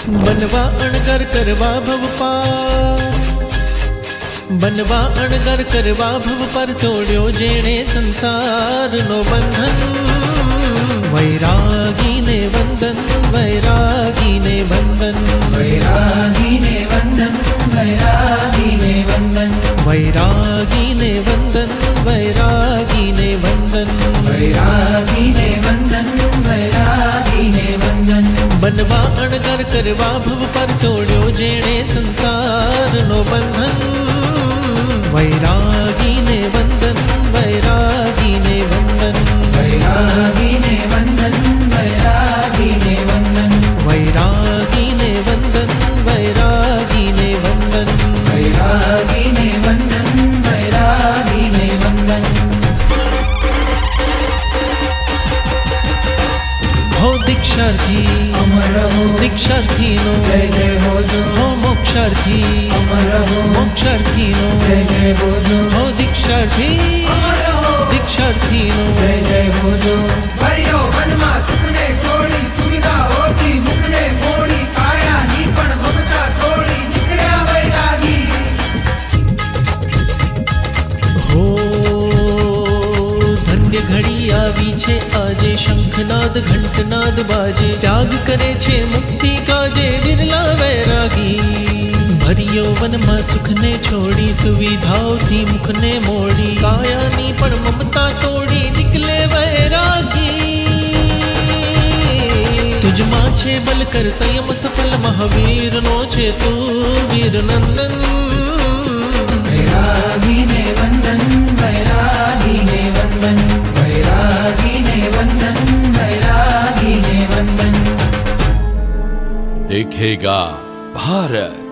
बनवा अणगर करवा भव पार, बनवा अणगर करवा भव पर तोड्यो जेणे संसार नो बंधन। वैरागी ने वंदन, वैरागी ने वंदन, वैरागी ने वंदन, वैरागी ने वंदन, वैरागी ने वंदन, वैरागी ने वंदन, वैरागी ने वंदन, वैरागी ने वंदन। बनवा अणगर करवा भव पर तोड्यो जेणे संसार नो बंधन। वैरागी ने वंदन, वैरागी ने वंदन, वैरागी ने वंदन, वैरागी ने वंदन, वैरागी ने वंदन, वैरागी ने वंदन, वैरागी ने वंदन, वैरागी ने वंदन। हो दीक्षार्थी अमर हो, दीक्षार्थी नो जय जय हो जो। हो मोक्षार्थी अमर हो, मोक्षार्थी नो जय जय हो जो। हो दीक्षार्थी अमर हो, दीक्षार्थी नो जय जय हो जो। भर्यो वनमा सुखने छोड़ी, सुविधा होती मुखने मोड़ी, काया नी पण ममता थोड़ी, निकळ्या वैरागी। हो धन्य घड़ी આવી છે આજે, શંખનાદ ઘંટનાદ બાજે, ત્યાગ કરે છે મુક્તિ કાજે વિરલા વૈરાગી। ભર્યો વનમાં સુખને છોડી, સુવિધાઓથી મુખને મોડી, કાયાની પણ મમતા તોડી નીકળે વૈરાગી। તુજમાં છે બલકર સંયમ સફલ, મહાવીરનો છે તું વીર નંદન। वैरागी ने वंदन, वैरागी ने वंदन, वैरागी ने वंदन, वैरागी ने वंदन। देखेगा भारत।